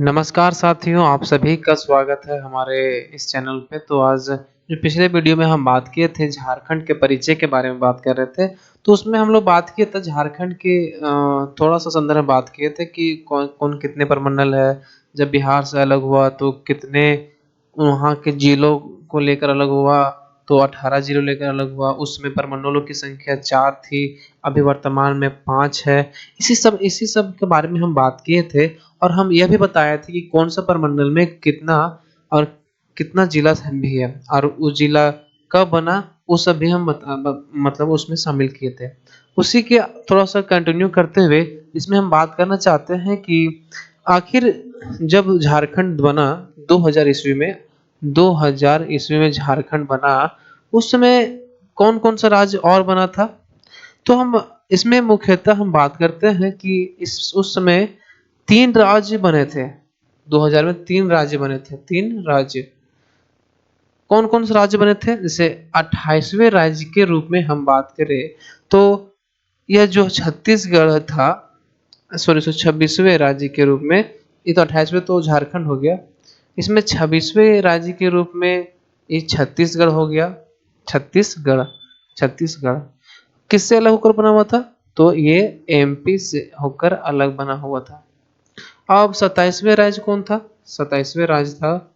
नमस्कार साथियों, आप सभी का स्वागत है हमारे इस चैनल पे। तो आज जो पिछले वीडियो में हम बात किए थे झारखंड के परिचय के बारे में बात कर रहे थे। तो उसमें हम लोग बात किए थे झारखंड के थोड़ा-सा संदर्भ में बात किए थे कि कौन-कौन कितने परमंडल है, जब बिहार से अलग हुआ तो कितने वहाँ के जिलों को लेकर अलग हुआ, तो 18 जिलों लेकर अलग हुआ, उसमें परमंडलों की संख्या 4 थी, अभी वर्तमान में 5 है। इसी सब के बारे में हम बात किए थे और हम यह भी बताए थे कि कौन-सा परमंडल में कितना और कितना जिला भी है और वो जिला कब बना, वो सब भी हम बता ब मतलब उसमें शामिल किए थे। उसी के थोड़ा-सा कंटिन्यू करते हुए इसमें हम बात करना चाहते हैं कि आखिर जब झारखंड बना 2000 ईस्वी में 2000 ईस्वी में झारखंड बना, उस समय कौन-कौन सा राज्य और बना था? तो हम इसमें मुख्यतः हम बात करते हैं कि इस उस समय 3 राज्य बने थे। 2000 में 3 राज्य बने थे, 3 राज्य। कौन-कौन से राज्य बने थे? जैसे 28वें राज्य के रूप में हम बात करें, तो यह जो छत्तीसगढ़ था, सॉरी 26वें राज्य के रूप में, ये तो 28वें तो झारखंड हो गया। इसमें 26वें राज्य के रूप में ये छत्तीसगढ़ हो गया। छत्तीसगढ़ छत्तीसगढ़ किससे अलग होकर बना हुआ था? तो ये एमपी से होकर अलग बना हुआ था। अब 27वें राज्य कौन था? 27वें राज्य था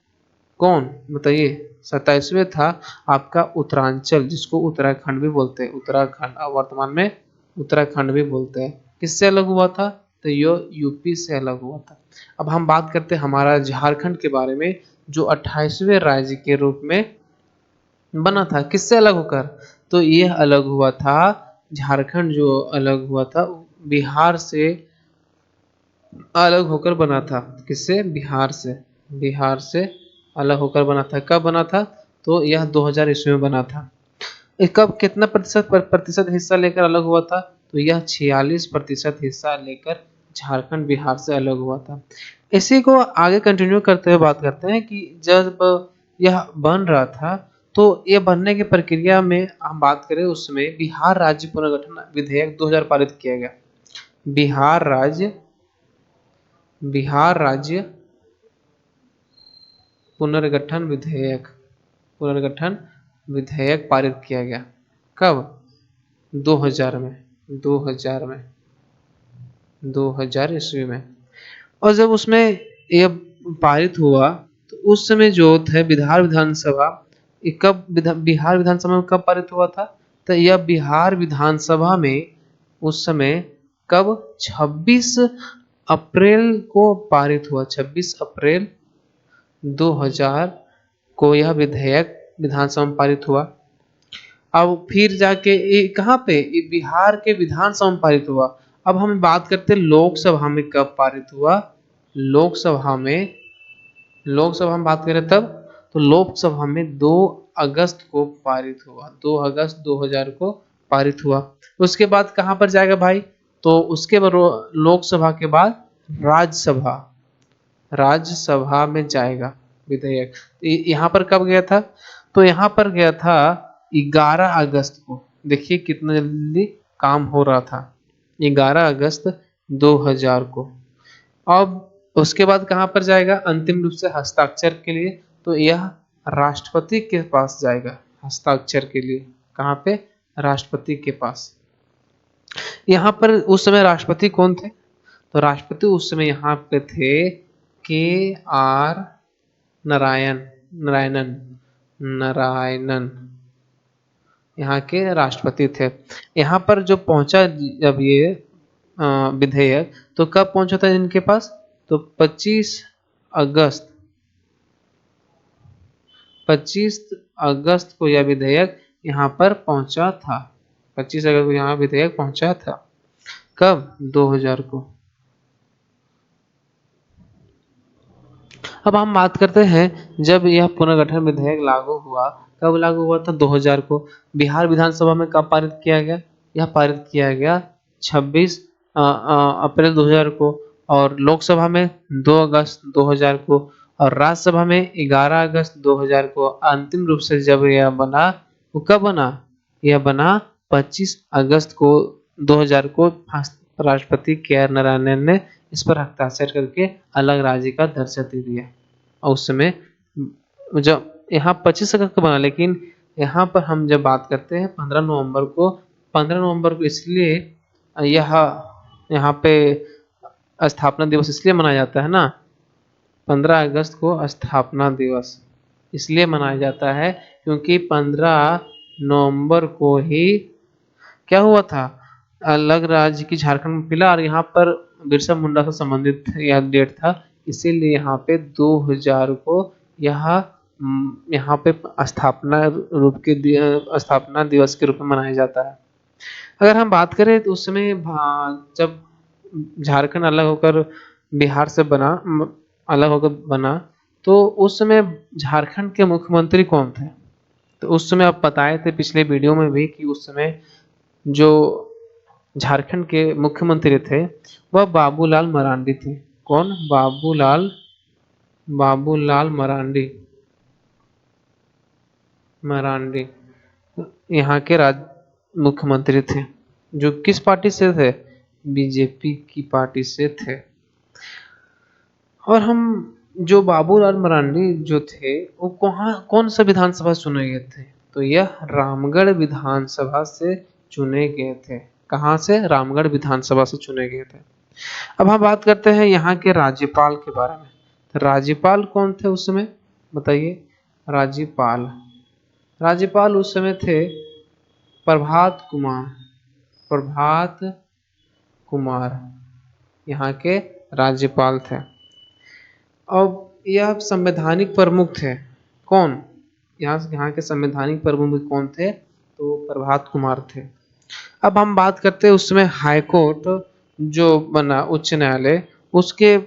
कौन? बताइए। 27वें था आपका उत्तरांचल, जिसको उत्तराखंड भी बोलते हैं। उत्तराखंड अब वर्तमान में उत्तराखंड भी बोलते हैं। किससे अलग हुआ था? तो ये यूपी से अलग हुआ था। अब हम बात करते हैं हमारा झारखंड के बारे में, जो 28वें राज्य के रूप में बना था। किससे अलग होकर? तो ये अलग हुआ था, झारखंड जो अलग हुआ था बिहार से अलग होकर बना था। किससे? बिहार से। बिहार से अलग होकर बना था। कब बना था? तो यह 2000 ईस्वी में बना था। ये कब कितना प्रतिशत हिस्सा लेकर अलग हुआ था? तो यह 46% हिस्सा लेकर झारखंड बिहार से अलग हुआ था। इसी को आगे कंटिन्यू करते हुए बात करते हैं कि जब यह बन रहा था, तो ये बनने की प्रक्रिया में हम बात करें, उस समय बिहार राज्य पुनर्गठन विधेयक 2000 पारित किया गया। बिहार राज्य बिहार राज्य पुनर्गठन विधेयक पुनर्गठन विधेयक पारित किया गया। कब? 2000 में 2000 में 2000 ईस्वी में। और जब उसमें ये पारित हुआ, तो उस समय जो थे बिहार विधानसभा, ये कब बिहार विधानसभा में कब पारित हुआ था? तो यह बिहार विधानसभा में उस समय कब? 26 अप्रैल को पारित हुआ। 26 अप्रैल 2000 को यह विधेयक विधानसभा में पारित हुआ। अब फिर जाके ये कहाँ पे? ये बिहार के विधानसभा में पारित हुआ। अब हम बात करते हैं लोकसभा में कब पारित हुआ। लोकसभा में लोकसभा में बात करें तब, तो लोकसभा में 2 अगस्त को पारित हुआ। 2 अगस्त 2000 को पारित हुआ। उसके बाद कहाँ पर जाएगा भाई? तो उसके बाद लोकसभा के बाद राज्यसभा राज्यसभा में जाएगा विधेयक। यहाँ पर कब गया था? तो यहाँ पर गया था 11 अगस्त को। देखिए कितना जल्दी काम हो रहा था। 11 अगस्त 2000 को। अब उसके बाद कहाँ पर जाएगा अंतिम रूप से हस्ताक्षर के लिए? तो यह राष्ट्रपति के पास जाएगा हस्ताक्षर के लिए। कहाँ पे? राष्ट्रपति के पास। यहाँ पर उस समय राष्ट्रपति कौन थे? तो राष्ट्रपति उस समय यहाँ पे थे के आर नारायणन नारायणन यहाँ के राष्ट्रपति थे। यहाँ पर जो पहुंचा जब ये विधेयक, तो कब पहुंचा था इनके पास? तो 25 अगस्त को यह विधेयक यहाँ पर पहुंचा था। 25 अगस्त को यहाँ विधेयक पहुंचा था। कब? 2000 को। अब हम बात करते हैं जब यह पुनर्गठन विधेयक लागू हुआ। कब लागू हुआ था? 2000 को। बिहार विधानसभा में कब पारित किया गया? यह पारित किया गया 26 अप्रैल 2000 को। और लोकसभा में 2 अगस्त 2000 को। और राज्यसभा में 11 अगस्त 2000 को। अंतिम रूप से जब यह बना, वो कब बना? यह बना 25 अगस्त को 2000 को। राष्ट्रपति के आर नारायणन ने इस पर हस्ताक्षर करके अलग राज्य का दर्जा दे दिया। और उस समय जब यहाँ 25 अगस्त को बना, लेकिन यहाँ पर हम जब बात करते हैं 15 नवंबर को, 15 नवंबर को इसलिए यह यहाँ पे स्थापना दिवस इसलिए मनाया जाता है ना, 15 अगस्त को स्थापना दिवस इसलिए मनाया जाता है क्योंकि 15 नवंबर को ही क्या हुआ था, अलग राज्य की झारखंड मिला और यहाँ पर बिरसा मुंडा से संबंधित यह डेट था, इसीलिए यहाँ पे 2000 को यहाँ पे स्थापना दिवस के रूप में मनाया जाता है। अगर हम बात करें तो उस समय जब झारखंड अलग होकर बना तो उस समय झारखंड के मुख्यमंत्री कौन थे? तो उस समय आप बताए थे पिछले वीडियो में भी कि उस समय जो झारखंड के मुख्यमंत्री थे वह बाबूलाल मरांडी थे। कौन? बाबूलाल मरांडी यहाँ के मुख्यमंत्री थे, जो किस पार्टी से थे? बीजेपी की पार्टी से थे। और हम जो बाबूलाल मरांडी जो थे वो कौन सा विधानसभा चुने गए थे? तो यह रामगढ़ विधानसभा से चुने गए थे। कहाँ से? रामगढ़ विधानसभा से चुने गए थे। अब हम बात करते हैं यहाँ के राज्यपाल के बारे में। तो राज्यपाल कौन थे उस समय? बताइए। राज्यपाल उस समय थे प्रभात कुमार यहाँ के राज्यपाल थे। अब यह संवैधानिक प्रमुख थे। कौन? यहाँ के संवैधानिक प्रमुख कौन थे? तो प्रभात कुमार थे। अब हम बात करते हैं उस समय हाई कोर्ट जो बना, उच्च न्यायालय, उसके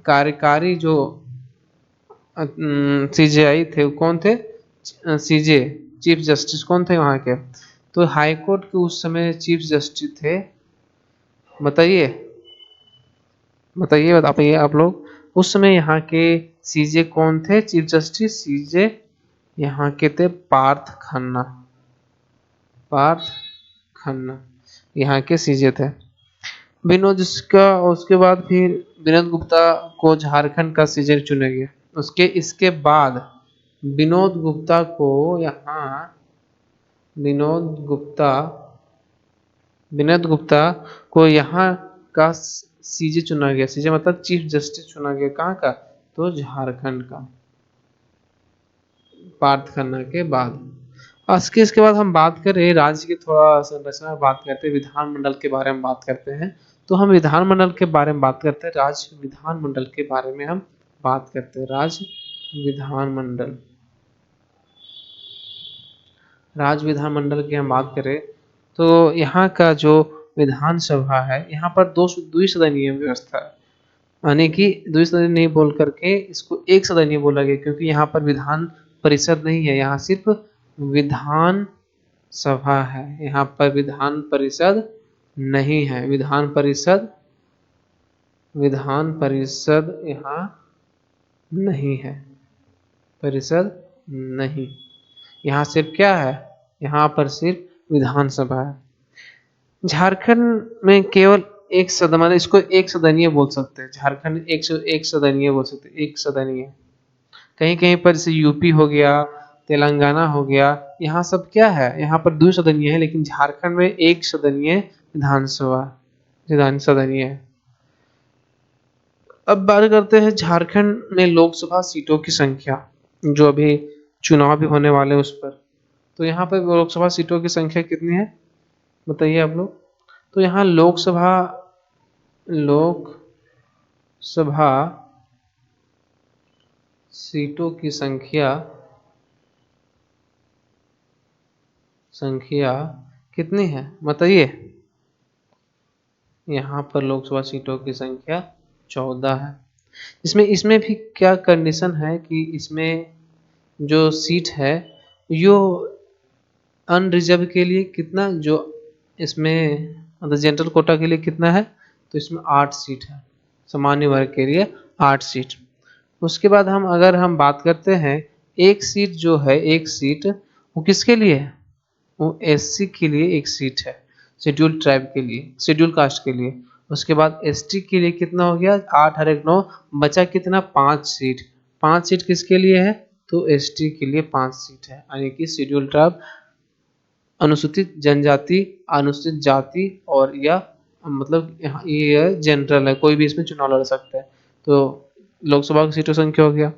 कार्यकारी जो सीजेआई थे वो कौन थे? सीजे चीफ जस्टिस कौन थे वहाँ के? तो हाई कोर्ट के उस समय चीफ जस्टिस थे, बताइए आप लोग, उस समय यहाँ के सीजे कौन थे? चीफ जस्टिस सीजे यहाँ के थे पार्थ खन्ना यहाँ के सीजे थे। उसके बाद फिर विनोद गुप्ता को झारखंड का सीजे चुने गए। इसके बाद विनोद गुप्ता को यहाँ का सीजे चुना गया। सीजे मतलब चीफ जस्टिस चुना गया। कहाँ का? तो झारखंड का, पार्थ खन्ना के बाद। इसके बाद हम बात करें राज्य की थोड़ा संरचना बात करते हैं, विधानमंडल के बारे में बात करते हैं। तो हम विधानमंडल के बारे में बात करते हैं, राज्य विधानमंडल के बारे में हम बात करते हैं। राज्य विधानमंडल की हम बात करें तो यहाँ का जो विधानसभा है, यहाँ पर द्विसदनीय व्यवस्था है, यानी कि द्विसदनीय नहीं बोल करके इसको एक सदनीय बोला गया, क्योंकि यहाँ पर विधान परिषद नहीं है, यहाँ सिर्फ विधान सभा है। यहाँ पर विधान परिषद नहीं है। विधान परिषद यहाँ नहीं है। परिषद नहीं, यहाँ सिर्फ क्या है? यहाँ पर सिर्फ विधानसभा है। झारखंड में केवल एक सदन, इसको एक सदनीय बोल सकते हैं। झारखंड एक सदनीय बोल सकते हैं, एक सदनीय। कहीं कहीं पर जैसे यूपी हो गया, तेलंगाना हो गया, यहाँ सब क्या है? यहाँ पर द्विसदनीय है, लेकिन झारखंड में एक सदनीय सदनीय है। अब बात करते हैं झारखंड में लोकसभा सीटों की संख्या, जो अभी चुनाव भी होने वाले हैं उस पर। तो यहाँ पर लोकसभा सीटों की संख्या कितनी है, बताइए आप लोग। तो यहाँ लोकसभा सीटों की संख्या कितनी है, बताइए। यहाँ पर लोकसभा सीटों की संख्या 14 है। इसमें भी क्या कंडीशन है कि इसमें जो सीट है यो अनरिजर्व के लिए कितना, जो इसमें मतलब जनरल कोटा के लिए कितना है? तो इसमें 8 सीट है, सामान्य वर्ग के लिए 8 सीट। उसके बाद अगर हम बात करते हैं, एक सीट जो है, एक सीट वो किसके लिए है? वो एससी के लिए एक सीट है, शेड्यूल ट्राइब के लिए, शेड्यूल कास्ट के लिए। उसके बाद एसटी के लिए कितना हो गया, 8 और 1 9, बचा कितना, 5 सीट। 5 सीट किसके लिए है, तो एसटी के लिए 5 सीट है, यानी कि शेड्यूल ट्राइब, अनुसूचित जनजाति, अनुसूचित जाति और या मतलब ये जनरल है, कोई भी इसमें चुनाव लड़ सकता है। तो लोकसभा की सीटों की संख्या हो गया।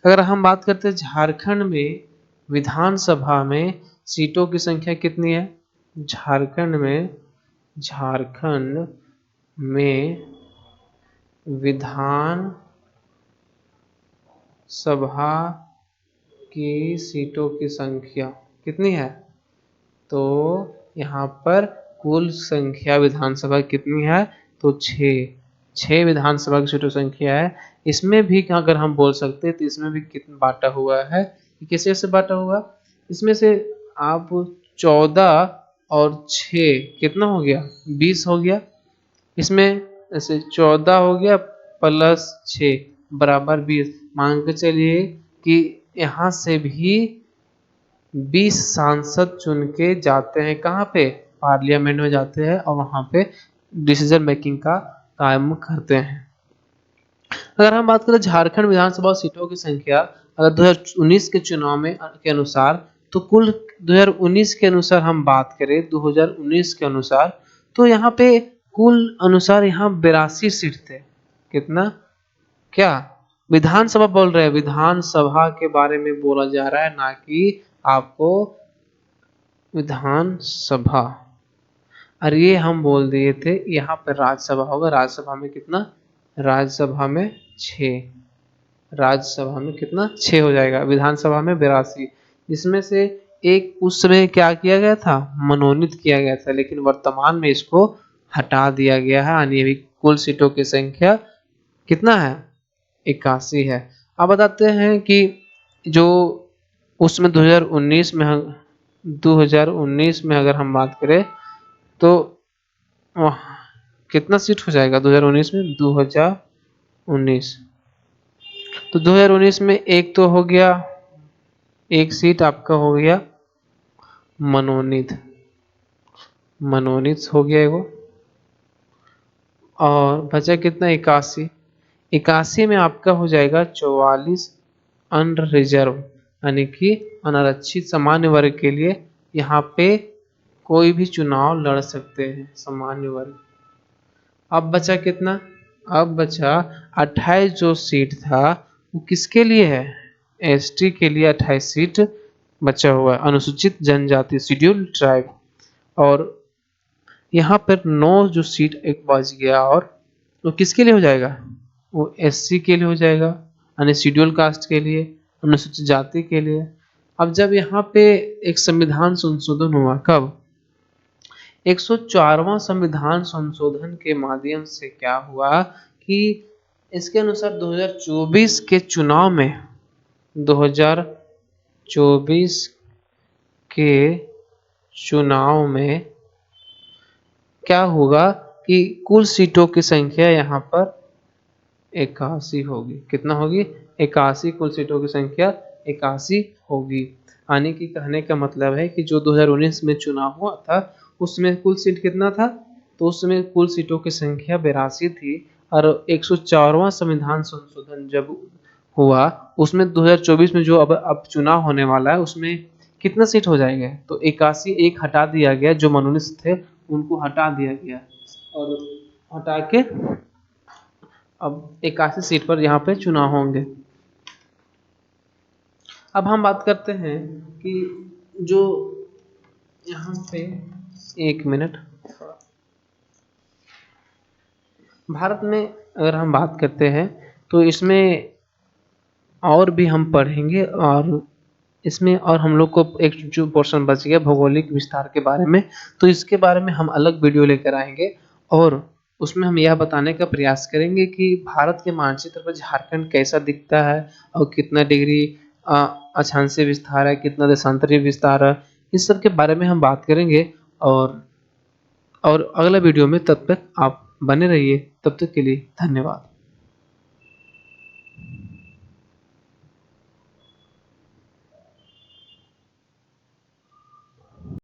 अगर हम बात करते हैं झारखंड में विधानसभा में सीटों की संख्या कितनी है, झारखंड में विधान सभा की सीटों की संख्या कितनी है, तो यहाँ पर कुल संख्या विधानसभा कितनी है, तो 6 विधानसभा की सीटों संख्या है। इसमें भी अगर हम बोल सकते हैं तो इसमें भी कितना बांटा हुआ है, कैसे कैसे बांटा हुआ, इसमें से आप 14 और 6 कितना हो गया, 20 हो गया। इसमें ऐसे 14 हो गया प्लस 6 बराबर 20, मान के चलिए कि यहाँ से भी 20 सांसद चुन के जाते हैं, कहाँ पे, पार्लियामेंट में जाते हैं और वहाँ पे डिसीजन मेकिंग का काम करते हैं। अगर हम बात करें झारखंड विधानसभा सीटों की संख्या अगर 2019 के चुनाव में के अनुसार, तो कुल 2019 के अनुसार हम बात करें 2019 के अनुसार, तो यहाँ पे कुल अनुसार यहाँ 82 सीट थे। कितना, क्या विधानसभा बोल रहे हैं, विधानसभा के बारे में बोला जा रहा है, ना कि आपको विधानसभा। और ये हम बोल दिए थे यहाँ पर राज्यसभा होगा, राज्यसभा में कितना, राज्यसभा में 6, राज्यसभा में कितना 6 हो जाएगा, विधानसभा में 82, इसमें से एक उस समय क्या किया गया था, मनोनीत किया गया था, लेकिन वर्तमान में इसको हटा दिया गया है, यानी अभी कुल सीटों की संख्या कितना है, 81 है। अब बताते हैं कि जो उसमें 2019 में अगर हम बात करें तो कितना सीट हो जाएगा 2019 में, 2019 तो 2019 में एक तो हो गया, एक सीट आपका हो गया मनोनीत हो गया एगो, और बचा कितना, 81, 81 में आपका हो जाएगा 44 अनरिजर्व, यानी कि अनारक्षित सामान्य वर्ग के लिए यहाँ पे कोई भी चुनाव लड़ सकते हैं सामान्य वर्ग। अब बचा कितना, अब बचा 28 जो सीट था वो किसके लिए है, एसटी के लिए 28 सीट बचा हुआ है, अनुसूचित जनजाति शेड्यूल ट्राइब। और यहाँ पर 9 जो सीट एक बच गया, और वो किसके लिए हो जाएगा, वो एससी के लिए हो जाएगा, यानी शेड्यूल कास्ट के लिए, अनुसूचित जाति के लिए। अब जब यहाँ पे एक संविधान संशोधन हुआ, कब, 104वां संविधान संशोधन के माध्यम से क्या हुआ कि इसके अनुसार 2024 के चुनाव में, 2024 के चुनाव में क्या होगा कि कुल सीटों की संख्या यहाँ पर 81 होगी, कितना होगी, 81, कुल सीटों की संख्या 81 होगी। यानी कि कहने का मतलब है कि जो 2019 में चुनाव हुआ था उसमें कुल सीट कितना था, तो उसमें कुल सीटों की संख्या 82 थी, और 104वां संविधान संशोधन जब हुआ उसमें 2024 में जो अब चुनाव होने वाला है उसमें कितना सीट हो जाएंगे, तो 81, एक हटा दिया गया, जो मनोनीत थे उनको हटा दिया गया, और हटा के अब 81 सीट पर यहाँ पे चुनाव होंगे। अब हम बात करते हैं कि जो यहाँ पे, एक मिनट, भारत में अगर हम बात करते हैं तो इसमें और भी हम पढ़ेंगे, और इसमें और हम लोग को एक जो पोर्शन बच गया भौगोलिक विस्तार के बारे में, तो इसके बारे में हम अलग वीडियो लेकर आएंगे, और उसमें हम यह बताने का प्रयास करेंगे कि भारत के मानचित्र पर झारखंड कैसा दिखता है, और कितना डिग्री अक्षांशीय विस्तार है, कितना देशांतरीय विस्तार है, इस सब के बारे में हम बात करेंगे। और अगला वीडियो में, तब तक आप बने रहिए, तब तक के लिए धन्यवाद।